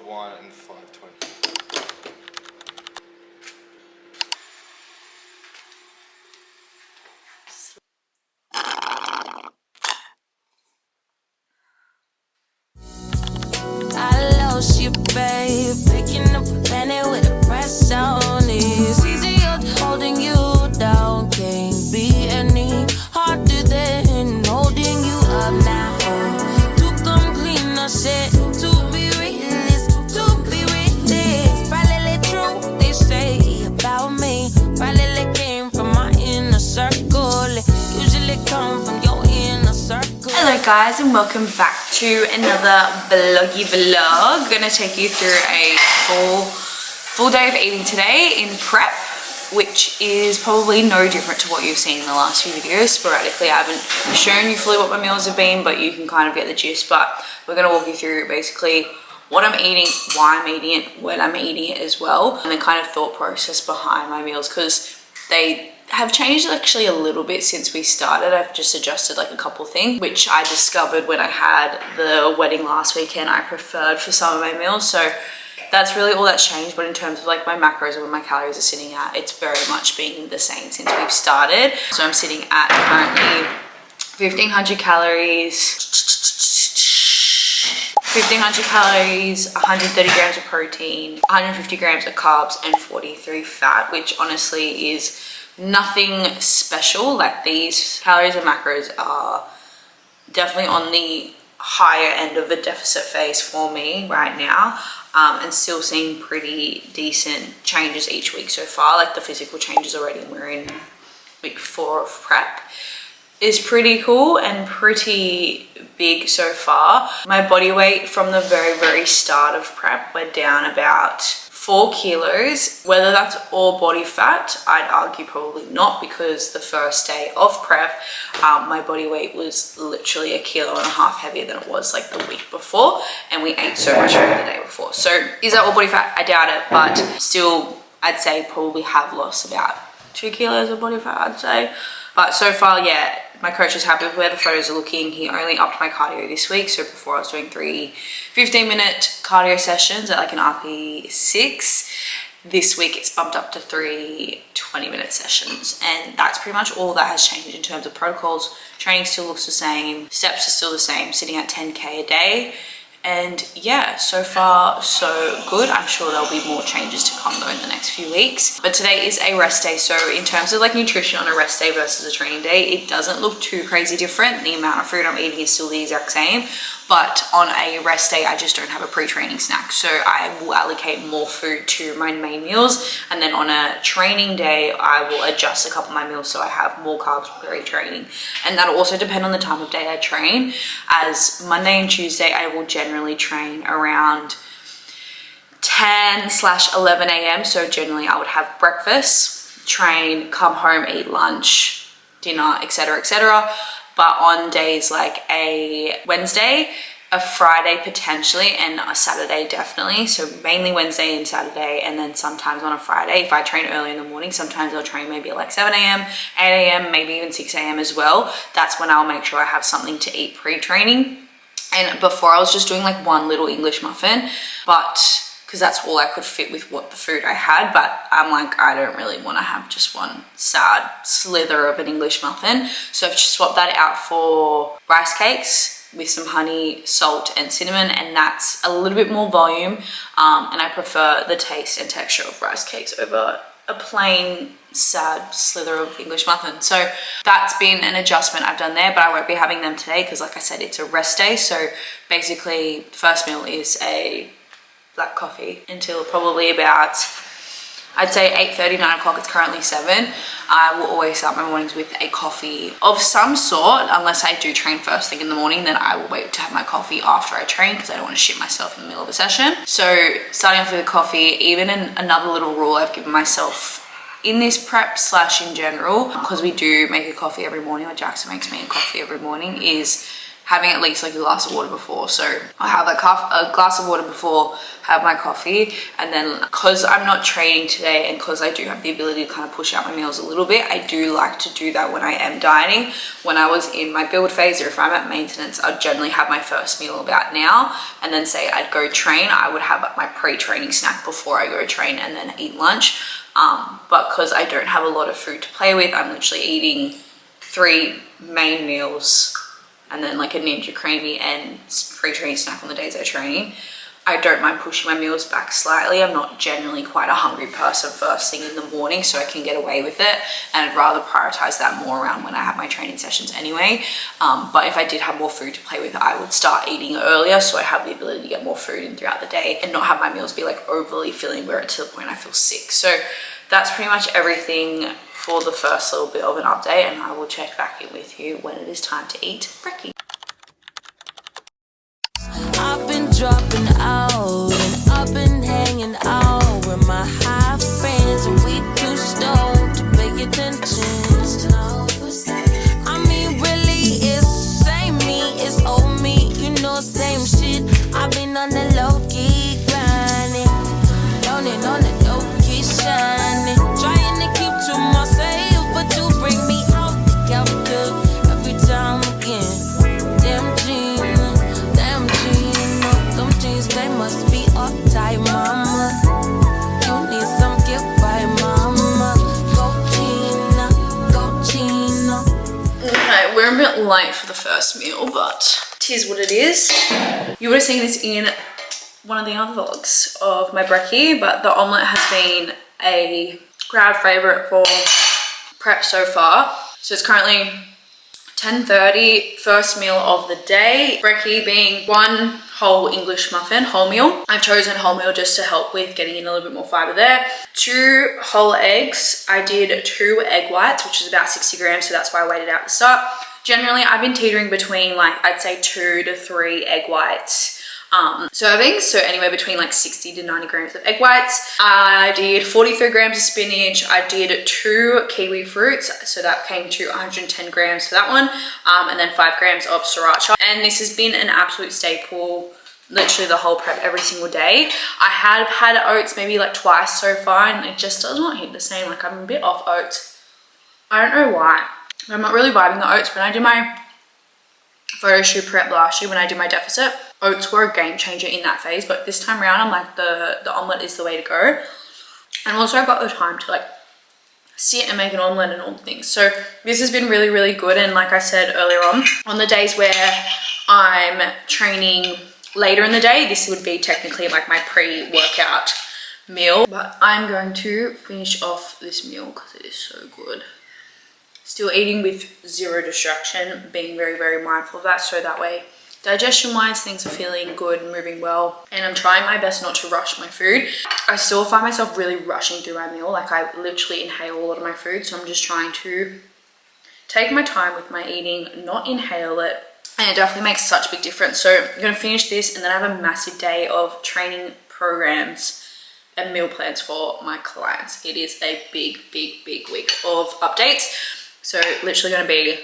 1 and 5:20. You, babe, picking up a planet with a press on it. It's easier holding you down. Can't be any harder than holding you up now. To come clean, I said, to be realist, probably true, they say about me. Probably came from my inner circle. Usually come from your inner circle. Hello guys, and welcome back to another vloggy vlog. I'm gonna take you through a full day of eating today in prep, which is probably no different to what you've seen in the last few videos. Sporadically, I haven't shown you fully what my meals have been, but you can kind of get the gist. But we're gonna walk you through basically what I'm eating, why I'm eating it, when I'm eating it as well, and the kind of thought process behind my meals, because they have changed actually a little bit since we started. I've just adjusted like a couple things, which I discovered when I had the wedding last weekend I preferred for some of my meals. So that's really all that's changed. But in terms of like my macros and where my calories are sitting at, it's very much been the same since we've started. So I'm sitting at currently 1500 calories, 130 grams of protein, 150 grams of carbs, and 43 fat, which honestly is nothing special. Like, these calories and macros are definitely on the higher end of the deficit phase for me right now, and still seeing pretty decent changes each week so far. Like, the physical changes already, and we're in week 4 of prep, is pretty cool and pretty big so far. My body weight from the very start of prep went down about 4 kilos. Whether that's all body fat, I'd argue probably not, because the first day of prep, my body weight was literally 1.5 kilos heavier than it was like the week before, and we ate so much food the day before. So is that all body fat? I doubt it, but still I'd say probably have lost about 2 kilos of body fat, I'd say. But so far, yeah, my coach is happy with where the photos are looking. He only upped my cardio this week. So before I was doing 3 15-minute cardio sessions at like an RP6. This week it's bumped up to 3 20-minute sessions. And that's pretty much all that has changed in terms of protocols. Training still looks the same. Steps are still the same, sitting at 10K a day. And yeah, so far so good. I'm sure there'll be more changes to come though in the next few weeks. But today is a rest day. So in terms of like nutrition on a rest day versus a training day, it doesn't look too crazy different. The amount of food I'm eating is still the exact same. But on a rest day, I just don't have a pre-training snack. So I will allocate more food to my main meals. And then on a training day, I will adjust a couple of my meals so I have more carbs pre-training. And that'll also depend on the time of day I train. As Monday and Tuesday, I will generally train around 10/11 a.m. So generally I would have breakfast, train, come home, eat lunch, dinner, etc., etc. But on days like a Wednesday, a Friday potentially, and a Saturday definitely, so mainly Wednesday and Saturday, and then sometimes on a Friday, if I train early in the morning, sometimes I'll train maybe at like 7 a.m, 8 a.m, maybe even 6 a.m. as well. That's when I'll make sure I have something to eat pre-training. And before I was just doing like one little English muffin, but because that's all I could fit with what the food I had. But I'm like, I don't really want to have just one sad slither of an English muffin. So I've just swapped that out for rice cakes with some honey, salt, and cinnamon, and that's a little bit more volume. And I prefer the taste and texture of rice cakes over a plain sad slither of English muffin. So that's been an adjustment I've done there, but I won't be having them today because, like I said, it's a rest day. So basically, first meal is a black coffee until probably about, I'd say 8:30, 9 o'clock. It's currently 7. I will always start my mornings with a coffee of some sort. Unless I do train first thing in the morning, then I will wait to have my coffee after I train because I don't want to shit myself in the middle of a session. So starting off with a coffee, even in another little rule I've given myself in this prep / in general, because we do make a coffee every morning, or Jackson makes me a coffee every morning, is having at least like a glass of water before. So I have a glass of water before, have my coffee, and then because I'm not training today and because I do have the ability to kind of push out my meals a little bit, I do like to do that when I am dieting. When I was in my build phase, or if I'm at maintenance, I'd generally have my first meal about now, and then say I'd go train, I would have my pre-training snack before I go train and then eat lunch. But because I don't have a lot of food to play with, I'm literally eating 3 main meals and then like a Ninja Creamy and pre-training snack on the days I train. I don't mind pushing my meals back slightly. I'm not generally quite a hungry person first thing in the morning, so I can get away with it, and I'd rather prioritize that more around when I have my training sessions anyway. But if I did have more food to play with, I would start eating earlier so I have the ability to get more food in throughout the day and not have my meals be like overly filling where it's to the point I feel sick. So that's pretty much everything for the first little bit of an update, and I will check back in with you when it is time to eat brekkie. I've been dropping out and I've been hanging out with my high friends, and we too stoned to pay attention. I mean, really, it's same me, it's old me, you know, same shit. I've been on the low key grinding, on the low key shining, trying to keep to myself, but you bring me out the captive every time again. Damn jeans, they must be uptight, mama. You need some gift by mama. Go Gina, go Gina. Okay, we're a bit late for the first meal, but tis what it is. You would have seen this in one of the other vlogs of my brekkie, but the omelette has been a crowd favorite for prep so far. So it's currently 10:30, first meal of the day. Brekkie being 1 whole English muffin, wholemeal. I've chosen wholemeal just to help with getting in a little bit more fiber there. 2 whole eggs. I did 2 egg whites, which is about 60 grams, so that's why I waited out the start. Generally, I've been teetering between like, I'd say 2 to 3 egg whites servings, so anywhere between like 60 to 90 grams of egg whites. I did 43 grams of spinach. I did 2 kiwi fruits, so that came to 110 grams for that one, and then 5 grams of sriracha. And this has been an absolute staple literally the whole prep every single day. I have had oats maybe like twice so far, and it just does not hit the same. Like, I'm a bit off oats. I don't know why. I'm not really vibing the oats. When I did my photo shoot prep last year, when I did my deficit, oats were a game changer in that phase, but this time around I'm like, the omelette is the way to go. And also I've got the time to like sit and make an omelette and all the things. So this has been really, really good. And like I said earlier on the days where I'm training later in the day, this would be technically like my pre-workout meal. But I'm going to finish off this meal because it is so good. Still eating with 0 distraction, being very, very mindful of that, so that way digestion wise things are feeling good and moving well. And I'm trying my best not to rush my food. I still find myself really rushing through my meal. Like, I literally inhale a lot of my food, so I'm just trying to take my time with my eating, not inhale it. And it definitely makes such a big difference. So I'm going to finish this, and then I have a massive day of training programs and meal plans for my clients. It is a big, big, big week of updates. So literally going to be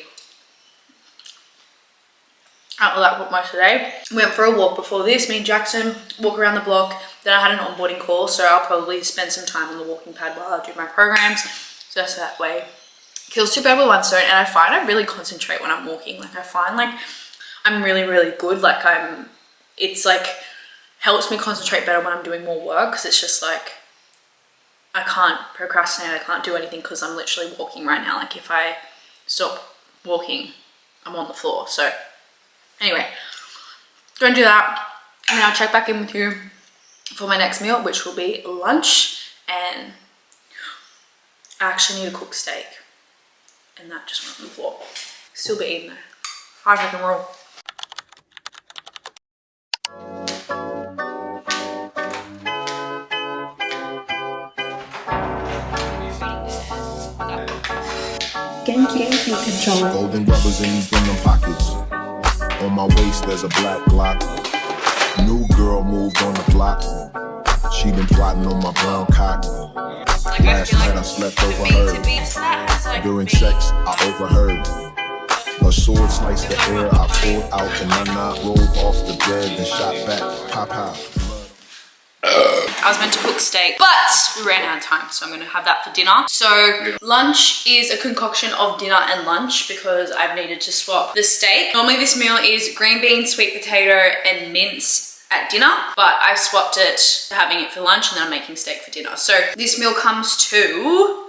out of that most of the day. Went for a walk before this, me and Jackson, walk around the block. Then I had an onboarding call, so I'll probably spend some time on the walking pad while I do my programs. So that's that way. Kills 2 birds with 1 stone. And I find I really concentrate when I'm walking. Like, I find like I'm really, really good. Like, it's like helps me concentrate better when I'm doing more work, because it's just like I can't procrastinate, I can't do anything because I'm literally walking right now. Like, if I stop walking, I'm on the floor. So anyway, go and do that, and then I'll check back in with you for my next meal, which will be lunch. And I actually need to cook steak, and that just went on the floor. Still be eating though. Hard rock and roll. Genki control. Golden rubbers in these denim pockets. On my waist there's a black Glock. New girl moved on the block. She been plotting on my brown cock. Last night I slept overheard. During sex I overheard. A a sword sliced the air. I pulled out the nana, rolled off the bed, and shot back. Pop out. I was meant to cook steak, but we ran out of time, so I'm gonna have that for dinner. So lunch is a concoction of dinner and lunch because I've needed to swap the steak. Normally this meal is green beans, sweet potato, and mince at dinner, but I swapped it to having it for lunch and then I'm making steak for dinner. So this meal comes to,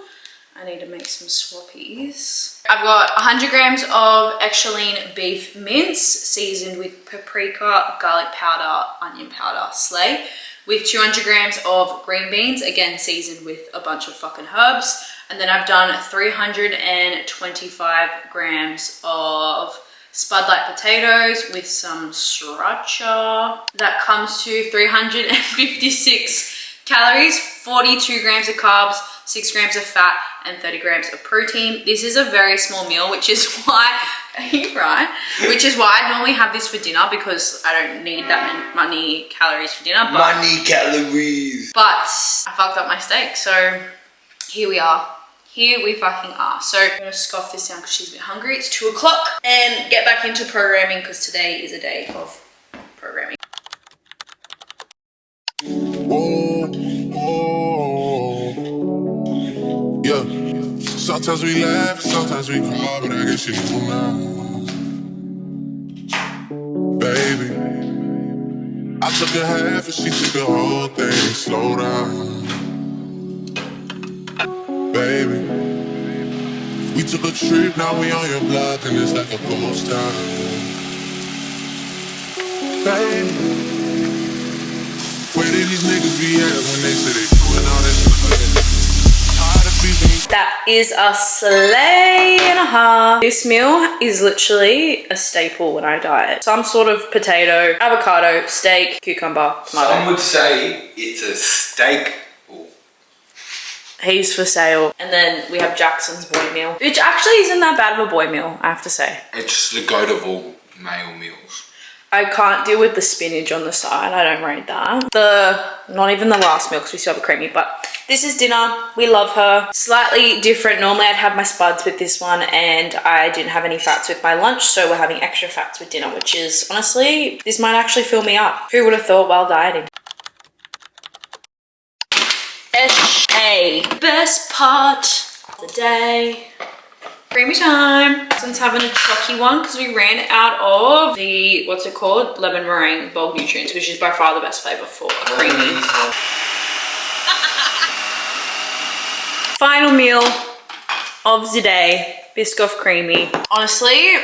I need to make some swappies. I've got 100 grams of extra lean beef mince seasoned with paprika, garlic powder, onion powder, slay, with 200 grams of green beans, again seasoned with a bunch of fucking herbs. And then I've done 325 grams of spud light potatoes with some sriracha. That comes to 356 calories, 42 grams of carbs, 6 grams of fat, and 30 grams of protein. This is a very small meal, which is why, right? Which is why I normally have this for dinner because I don't need that many calories for dinner. But, money calories. But I fucked up my steak, so here we are. Here we fucking are. So I'm gonna scoff this down because she's a bit hungry. It's 2 o'clock and get back into programming because today is a day of programming. Oh, yeah. Sometimes we laugh, sometimes we cry, but I guess you know now. Baby, I took a half and she took the whole thing. Slow down. Baby, we took a trip, now we on your block and it's like a ghost town. Baby, where did these niggas be at when they say they doing all that shit? That is a slay and a half. This meal is literally a staple when I diet. Some sort of potato, avocado, steak, cucumber, tomato. Some would say it's a steak. He's for sale. And then we have Jackson's boy meal, which actually isn't that bad of a boy meal, I have to say. It's the goat of all male meals. I can't deal with the spinach on the side. I don't rate that. Not even the last meal because we still have a creamy, but this is dinner. We love her. Slightly different. Normally I'd have my spuds with this one and I didn't have any fats with my lunch, so we're having extra fats with dinner, which is honestly, this might actually fill me up. Who would have thought while dieting? Best part of the day. Creamy time. Since having a chalky one because we ran out of the, what's it called? Lemon meringue bulk nutrients, which is by far the best flavor for a creamy. Final meal of the day, Biscoff creamy. Honestly,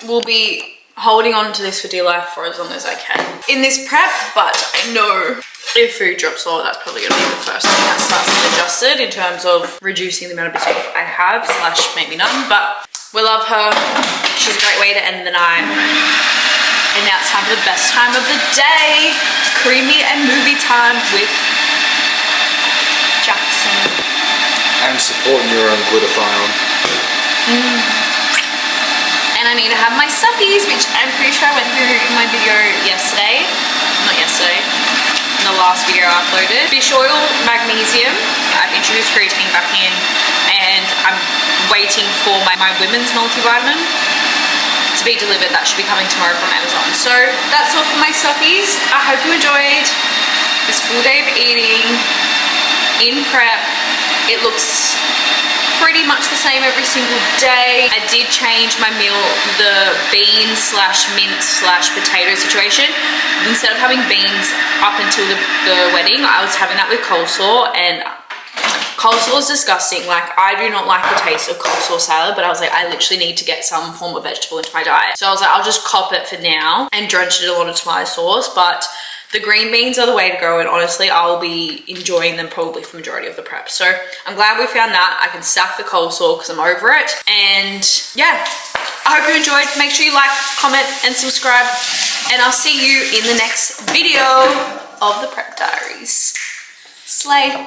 we'll be holding on to this for dear life for as long as I can in this prep, but I know if food drops low, that's probably gonna be the first thing that starts to get adjusted in terms of reducing the amount of Biscoff I have, / maybe none, but we love her. She's a great way to end the night. And now it's time for the best time of the day, creamy and movie time with Jackson. And supporting your own glutathione. And I need to have my suppies, which I'm pretty sure I went through in my video yesterday. Not yesterday, in the last video I uploaded. Fish oil, magnesium. I've introduced creatine back in and I'm waiting for my women's multivitamin to be delivered. That should be coming tomorrow from Amazon. So that's all for my suppies. I hope you enjoyed this full day of eating in prep. It looks pretty much the same every single day. I did change my meal, the beans / mince / potato situation. Instead of having beans up until the wedding, I was having that with coleslaw, and coleslaw is disgusting. Like, I do not like the taste of coleslaw salad, but I was like, I literally need to get some form of vegetable into my diet. So I was like, I'll just cop it for now and drench it in a lot of tomato sauce, but the green beans are the way to go, and honestly, I'll be enjoying them probably for the majority of the prep. So I'm glad we found that. I can stack the coleslaw because I'm over it. And yeah, I hope you enjoyed. Make sure you like, comment, and subscribe. And I'll see you in the next video of the Prep Diaries. Slay.